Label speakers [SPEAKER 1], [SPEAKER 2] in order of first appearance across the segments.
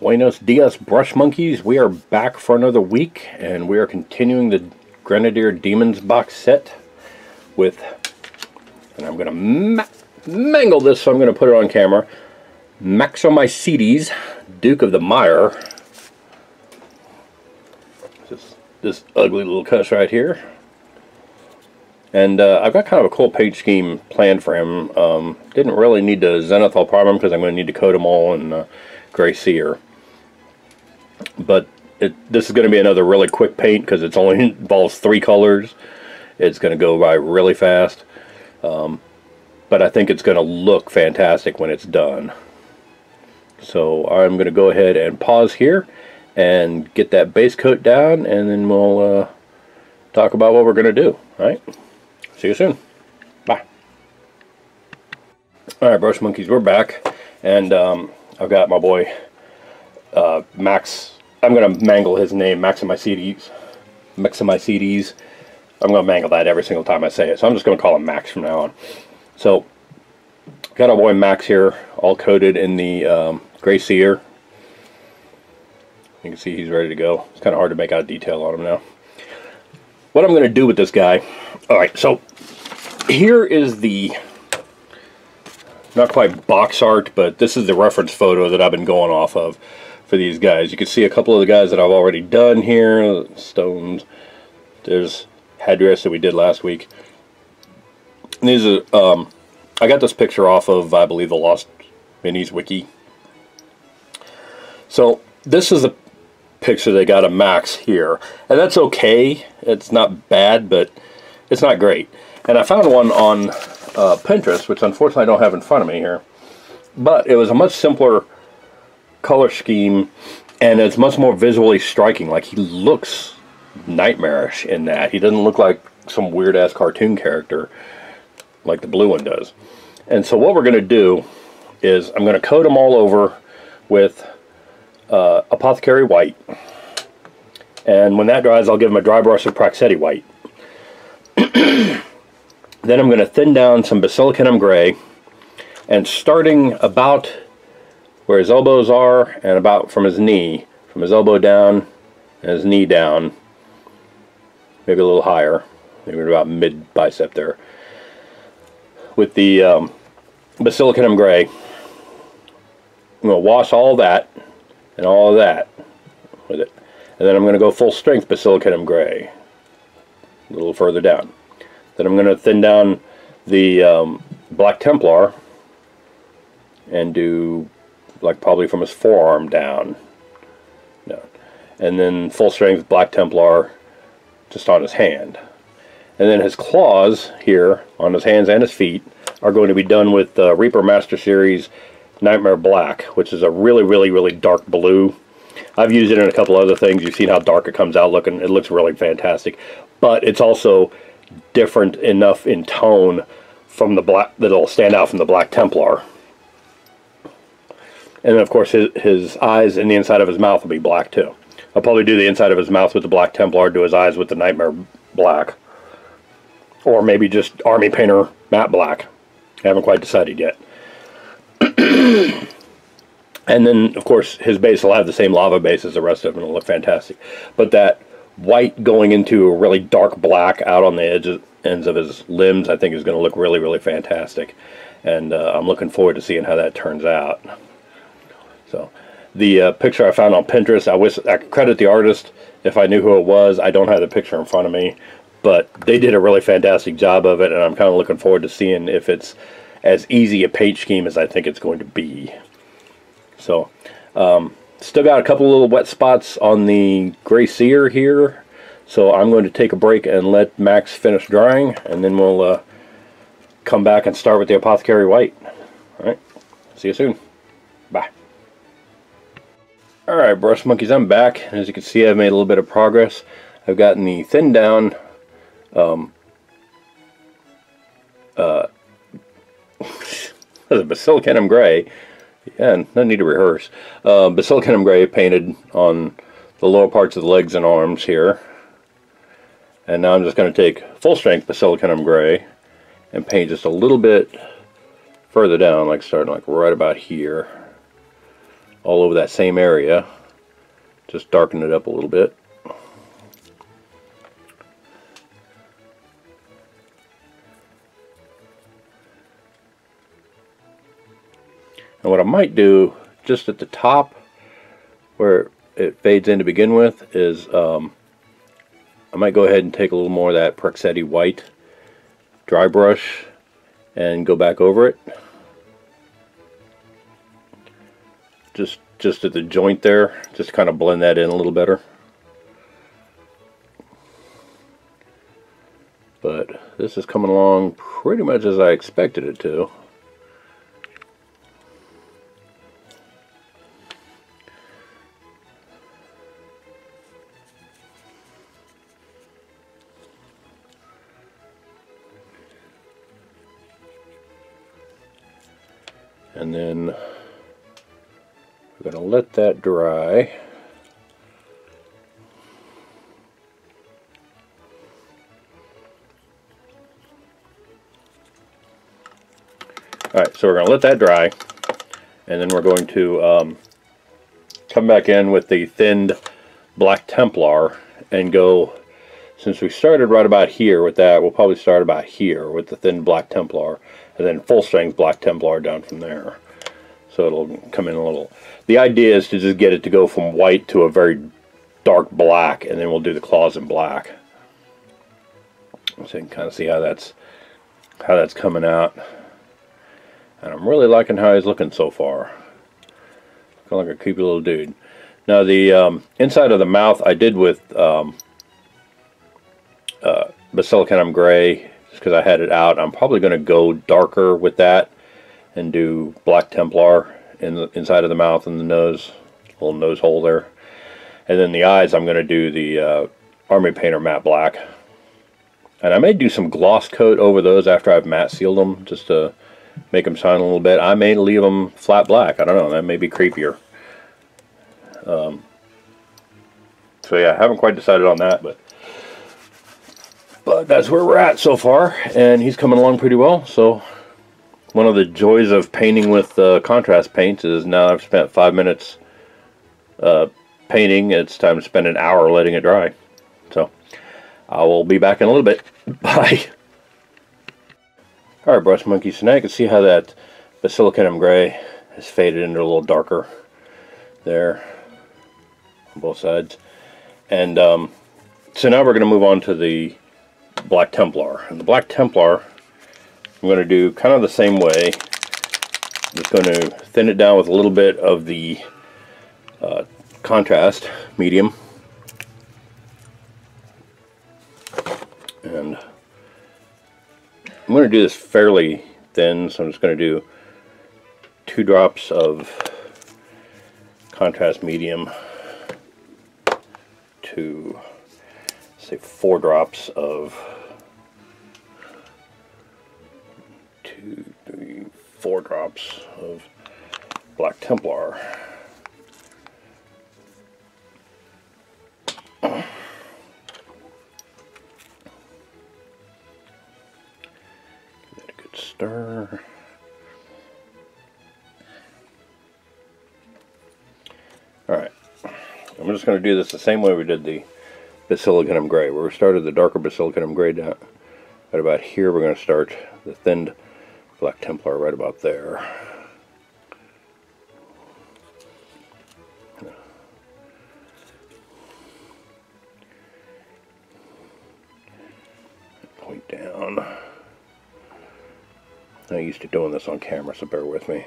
[SPEAKER 1] Buenos dias, brush monkeys. We are back for another week, and we are continuing the Grenadier Demons box set with, and I'm going to mangle this, so I'm going to put it on camera, Mxomycetes, Duke of the Mire. This ugly little cuss right here. And I've got kind of a cool page scheme planned for him. Didn't really need to zenithal prime him because I'm going to need to coat them all in Gray Seer. But this is going to be another really quick paint because it only involves 3 colors. It's going to go by really fast. But I think it's going to look fantastic when it's done. So I'm going to go ahead and pause here and get that base coat down, and then we'll talk about what we're going to do. All right? See you soon. Bye. Alright, brush monkeys, we're back. And I've got my boy Max. I'm going to mangle his name, Mxomycetes. Mxomycetes. I'm going to mangle that every single time I say it. So I'm just going to call him Max from now on. So, got our boy Max here, all coated in the Gray Seer. You can see he's ready to go. It's kind of hard to make out detail on him now. What I'm going to do with this guy, alright, so here is the, not quite box art, but this is the reference photo that I've been going off of for these guys. You can see a couple of the guys that I've already done here, Stones, there's Headdress that we did last week. And these are, I got this picture off of, I believe, the Lost Minis wiki. So, this is the picture they got of Max here, and that's okay. It's not bad, but it's not great. And I found one on Pinterest, which unfortunately I don't have in front of me here, but it was a much simpler color scheme, and it's much more visually striking. Like, he looks nightmarish in that. He doesn't look like some weird ass cartoon character like the blue one does. And so what we're going to do is I'm going to coat them all over with Apothecary White, and when that dries I'll give them a dry brush of Praxeti White. Then I'm going to thin down some Basilicanum Gray, and starting about where his elbows are and about from his knee, from his elbow down and his knee down, maybe a little higher, maybe about mid bicep there, with the Basilicanum Gray, I'm going to wash all that and all of that with it. And then I'm going to go full strength Basilicanum Gray a little further down. Then I'm going to thin down the Black Templar and do like probably from his forearm down. And then full strength Black Templar just on his hand. And then his claws here on his hands and his feet are going to be done with Reaper Master Series Nightmare Black, which is a really dark blue. I've used it in a couple other things. You've seen how dark it comes out looking. It looks really fantastic. But it's also different enough in tone from the black that it'll stand out from the Black Templar. And then of course his eyes and the inside of his mouth will be black too. I'll probably do the inside of his mouth with the Black Templar, do his eyes with the Nightmare Black. Or maybe just Army Painter Matte Black. I haven't quite decided yet. And then, of course, his base will have the same lava base as the rest of them. It'll look fantastic. But that white going into a really dark black out on the ends of his limbs, I think is going to look really fantastic. And I'm looking forward to seeing how that turns out. So, the picture I found on Pinterest, I credit the artist if I knew who it was. I don't have the picture in front of me. But they did a really fantastic job of it, and I'm kind of looking forward to seeing if it's as easy a page scheme as I think it's going to be. So, still got a couple little wet spots on the Gray Seer here, so I'm going to take a break and let Max finish drying, and then we'll come back and start with the Apothecary White. Alright, see you soon. Bye. Alright, brush monkeys, I'm back. As you can see, I've made a little bit of progress. I've gotten the thinned down the Basilicanum Gray. Yeah, no need to rehearse. Basilicanum Gray painted on the lower parts of the legs and arms here. And now I'm just going to take full strength Basilicanum Gray and paint just a little bit further down, like starting like right about here. all over that same area. Just darken it up a little bit. And what I might do just at the top where it fades in to begin with is I might go ahead and take a little more of that Mxomycetes white dry brush and go back over it. Just at the joint there, just kind of blend that in a little better. But this is coming along pretty much as I expected it to. And then we're going to let that dry. Alright, so we're going to let that dry, and then we're going to come back in with the thinned Black Templar and go, since we started right about here with that, we'll probably start about here with the thin Black Templar, and then full strength Black Templar down from there. So it'll come in a little. The idea is to just get it to go from white to a very dark black, and then we'll do the claws in black. So you can kind of see how that's coming out. And I'm really liking how he's looking so far. Looking like a creepy little dude. Now the inside of the mouth I did with Basilicum Gray, just because I had it out. I'm probably going to go darker with that and do Black Templar in the inside of the mouth and the nose, little nose hole there. And then the eyes, I'm going to do the Army Painter Matte Black. And I may do some gloss coat over those after I've matte sealed them, just to make them shine a little bit. I may leave them flat black. I don't know. That may be creepier. So yeah, I haven't quite decided on that, but that's where we're at so far, and he's coming along pretty well. So one of the joys of painting with contrast paints is now I've spent 5 minutes painting, it's time to spend an hour letting it dry. So I will be back in a little bit. Bye. Alright, brush monkey, so now you can see how that Basilicum Gray has faded into a little darker there on both sides. And so now we're going to move on to the Black Templar. And the Black Templar, I'm going to do kind of the same way. I'm just going to thin it down with a little bit of the contrast medium. And I'm going to do this fairly thin, so I'm just going to do 2 drops of contrast medium to, say, 4 drops of 2, 3, 4 drops of Black Templar. Give that a good stir. Alright, I'm just going to do this the same way we did the Basilicum Gray, where we started the darker Basilicum Gray down right about here. We're going to start the thinned Black Templar right about there. Point down. I'm used to doing this on camera, so bear with me.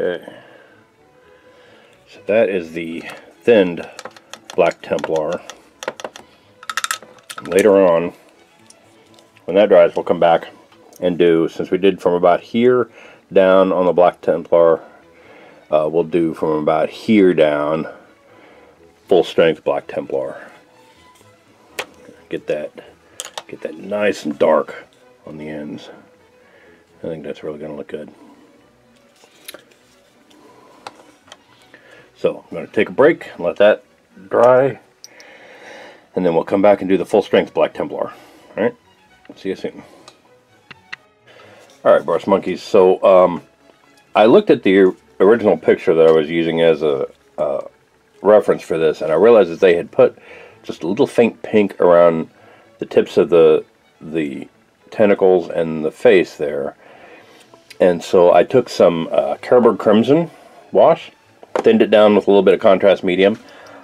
[SPEAKER 1] Okay. So that is the thinned Black Templar. Later on, when that dries, we'll come back and do, since we did from about here down on the Black Templar, we'll do from about here down full strength Black Templar. Get that nice and dark on the ends. I think that's really going to look good. So I'm going to take a break and let that dry, and then we'll come back and do the full strength Black Templar. Alright, see you soon. Alright, brush monkeys, so I looked at the original picture that I was using as a reference for this, and I realized that they had put just a little faint pink around the tips of the tentacles and the face there. And so I took some Carroburg Crimson wash, thinned it down with a little bit of contrast medium,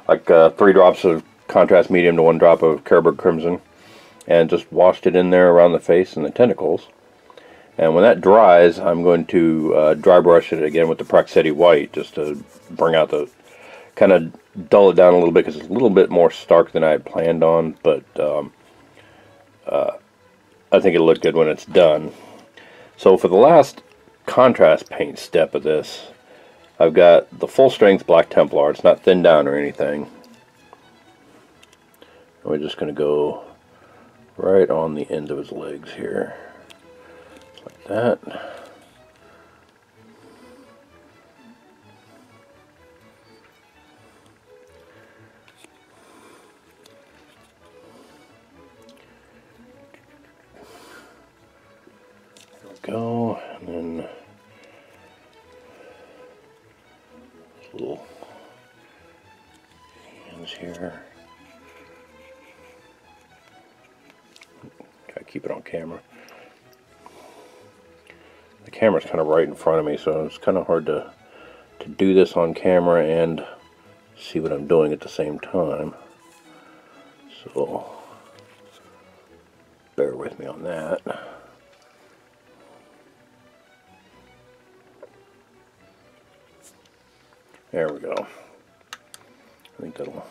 [SPEAKER 1] like 3 drops of contrast medium to 1 drop of Carroburg Crimson, and just washed it in there around the face and the tentacles. And when that dries, I'm going to dry brush it again with the Praxeti White, just to bring out the, kind of dull it down a little bit, because it's a little bit more stark than I had planned on, but I think it'll look good when it's done. So for the last contrast paint step of this, I've got the full strength Black Templar. It's not thinned down or anything. And we're just going to go right on the end of his legs here, like that. Go, and then little hands here. Try to keep it on camera. The camera's kind of right in front of me, so it's kind of hard to do this on camera and see what I'm doing at the same time. So bear with me on that. There we go. I think that'll...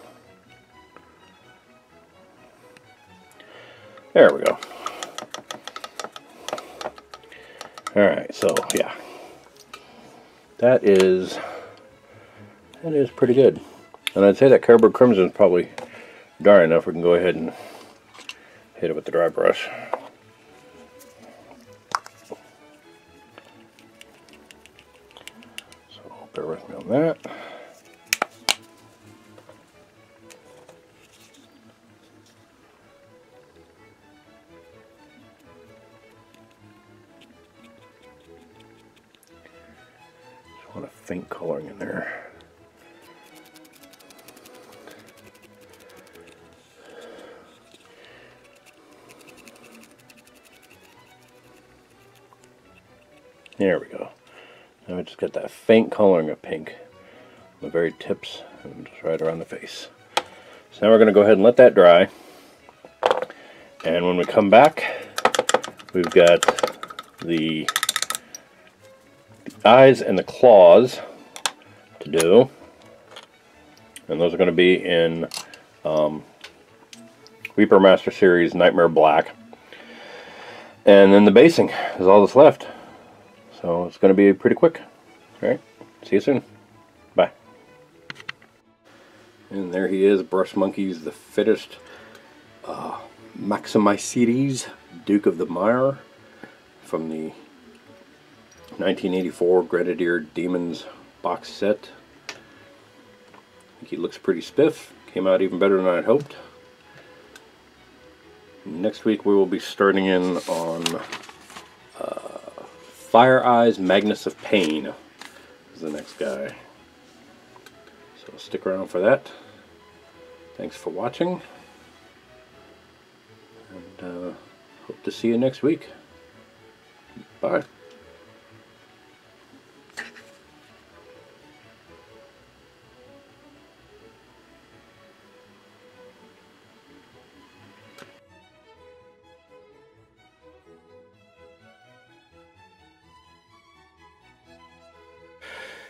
[SPEAKER 1] There we go. Alright, so yeah. That is pretty good. And I'd say that Carroburg Crimson is probably dry enough. We can go ahead and hit it with the dry brush. Bear with me on that. Just want a faint coloring in there. There we go. Now we just got that faint coloring of pink on the very tips and just right around the face. So now we're going to go ahead and let that dry. And when we come back, we've got the eyes and the claws to do. And those are going to be in Reaper Master Series Nightmare Black. And then the basing is all that's left. So it's going to be pretty quick. Alright, see you soon. Bye. And there he is, Brush Monkeys, the fittest Mxomycetes, Duke of the Mire, from the 1984 Grenadier Demons box set. I think he looks pretty spiff. Came out even better than I had hoped. Next week we will be starting in on Fire Eyes Magnus of Pain is the next guy. So stick around for that. Thanks for watching. And hope to see you next week. Bye.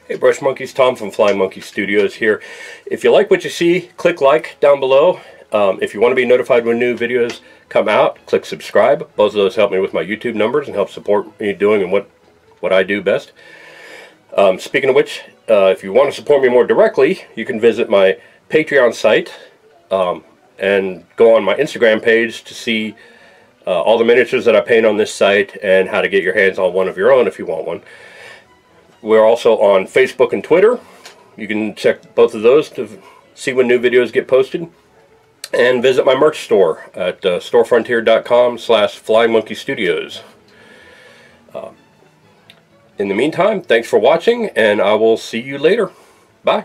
[SPEAKER 1] Hey Brush Monkeys, Tom from Flying Monkey Studios here. If you like what you see, click like down below. If you want to be notified when new videos come out, click subscribe. Both of those help me with my YouTube numbers and help support me doing and what I do best. Speaking of which, if you want to support me more directly, you can visit my Patreon site and go on my Instagram page to see all the miniatures that I paint on this site and how to get your hands on one of your own if you want one. We're also on Facebook and Twitter. You can check both of those to see when new videos get posted. And visit my merch store at storefrontier.com/flyingmonkeystudios. In the meantime, thanks for watching, and I will see you later. Bye.